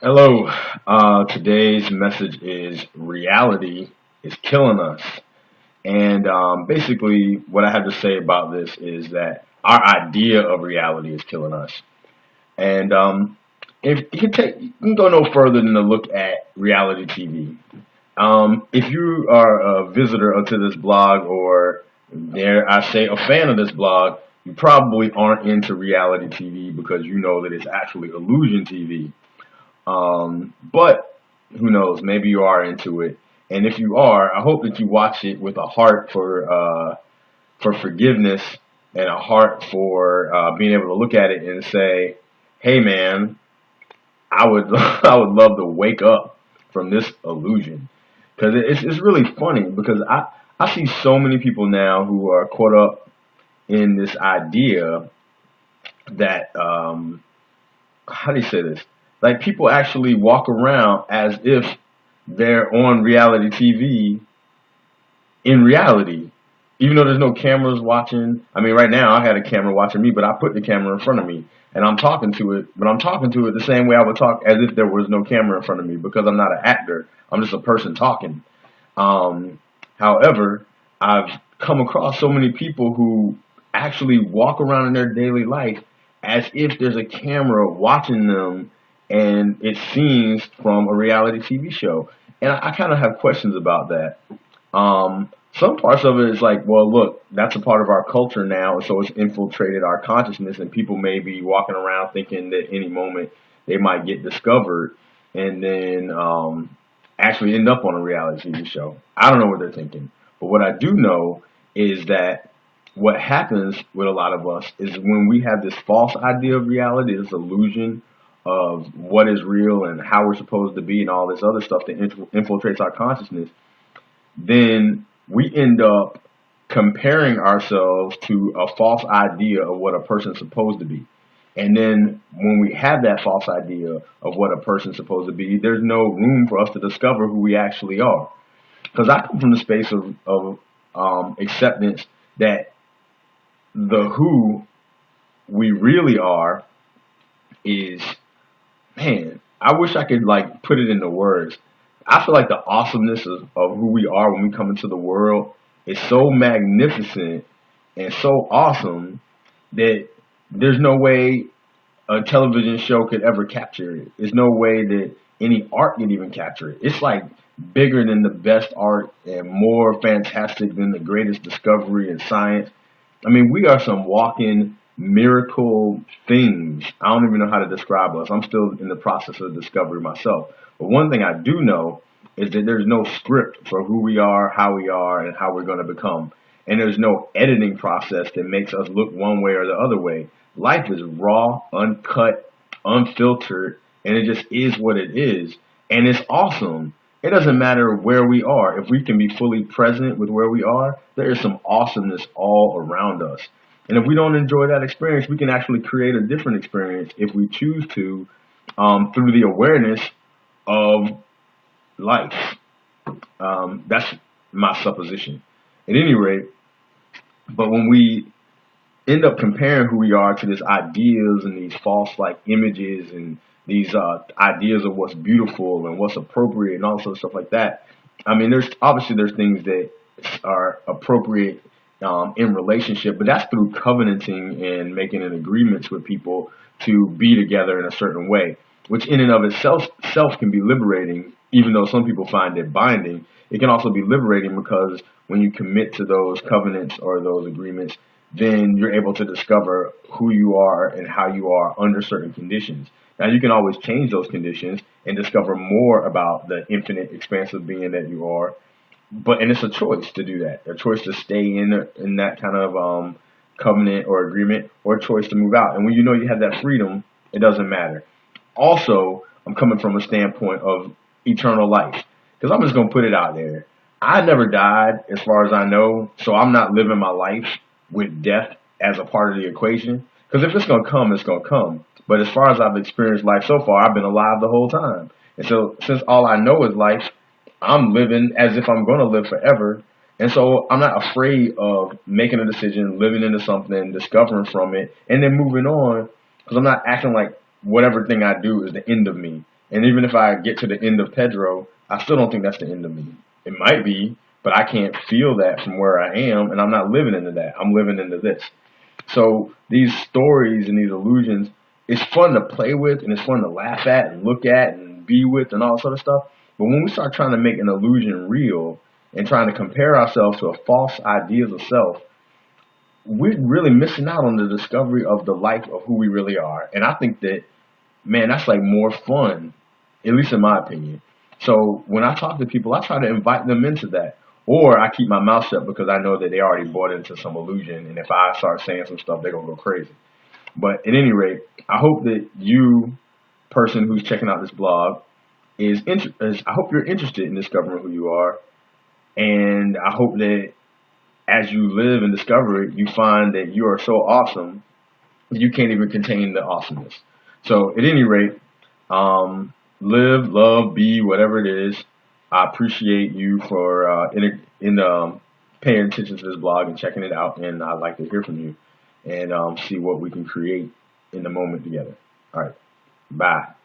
Hello. Today's message is reality is killing us. And basically, what I have to say about this is that our idea of reality is killing us. And if you can go no further than to look at reality TV. If you are a visitor to this blog, or dare I say a fan of this blog, you probably aren't into reality TV because you know that it's actually illusion TV. But who knows? Maybe you are into it, and if you are, I hope that you watch it with a heart for forgiveness and a heart for being able to look at it and say, "Hey, man, I would I would love to wake up from this illusion." Because it's really funny because I see so many people now who are caught up in this idea that how do you say this? Like people actually walk around as if they're on reality TV in reality, even though there's no cameras watching. I mean, right now I had a camera watching me, but I put the camera in front of me and I'm talking to it, but I'm talking to it the same way I would talk as if there was no camera in front of me because I'm not an actor. I'm just a person talking. Um, However, I've come across so many people who actually walk around in their daily life as if there's a camera watching them and it's scenes from a reality TV show. And I kind of have questions about that. Some parts of it is like, well, look, that's a part of our culture now, so it's infiltrated our consciousness, and people may be walking around thinking that any moment they might get discovered, and then actually end up on a reality TV show. I don't know what they're thinking, but what I do know is that what happens with a lot of us is when we have this false idea of reality, this illusion of what is real and how we're supposed to be, and all this other stuff that infiltrates our consciousness, then we end up comparing ourselves to a false idea of what a person's supposed to be. And then when we have that false idea of what a person's supposed to be, there's no room for us to discover who we actually are. Because I come from the space of acceptance that the who we really are is, man, I wish I could like put it into words. I feel like the awesomeness of who we are when we come into the world is so magnificent and so awesome that there's no way a television show could ever capture it. There's no way that any art can even capture it. It's like bigger than the best art and more fantastic than the greatest discovery in science. I mean, we are some walking miracle things. I don't even know how to describe us. I'm still in the process of discovery myself. But one thing I do know is that there's no script for who we are, and how we're going to become. And there's no editing process that makes us look one way or the other way. Life is raw, uncut, unfiltered, and it just is what it is. And it's awesome. It doesn't matter where we are. If we can be fully present with where we are, there is some awesomeness all around us. And if we don't enjoy that experience, we can actually create a different experience if we choose to, through the awareness of life. That's my supposition. At any rate, but when we end up comparing who we are to these ideas and these false like images and these ideas of what's beautiful and what's appropriate and all sorts of stuff like that. I mean, there's things that are appropriate in relationship, but that's through covenanting and making an agreements with people to be together in a certain way, which in and of itself self can be liberating, even though some people find it binding. It can also be liberating because when you commit to those covenants or those agreements, then you're able to discover who you are and how you are under certain conditions. Now, you can always change those conditions and discover more about the infinite, expansive being that you are. And it's a choice to do that, a choice to stay in that kind of covenant or agreement, or a choice to move out. And when you know you have that freedom, it doesn't matter. Also, I'm coming from a standpoint of eternal life, because I'm just gonna put it out there. I never died, as far as I know, so I'm not living my life with death as a part of the equation. Because if it's gonna come, it's gonna come. But as far as I've experienced life so far, I've been alive the whole time. And so, since all I know is life, I'm living as if I'm gonna live forever. And so I'm not afraid of making a decision, living into something, discovering from it, and then moving on. Because I'm not acting like whatever thing I do is the end of me. And even if I get to the end of Pedro, I still don't think that's the end of me. It might be, but I can't feel that from where I am, and I'm not living into that. I'm living into this. So these stories and these illusions, it's fun to play with and it's fun to laugh at and look at and be with and all that sort of stuff. But when we start trying to make an illusion real and trying to compare ourselves to a false ideas of self, we're really missing out on the discovery of the life of who we really are. And I think that, man, that's like more fun, at least in my opinion. So when I talk to people, I try to invite them into that. Or I keep my mouth shut because I know that they already bought into some illusion. And if I start saying some stuff, they're going to go crazy. But at any rate, I hope that you, person who's checking out this blog, I hope you're interested in discovering who you are. And I hope that as you live and discover it, you find that you are so awesome that you can't even contain the awesomeness. So at any rate, live, love, be, whatever it is. I appreciate you for paying attention to this blog and checking it out, and I'd like to hear from you and see what we can create in the moment together. All right, bye.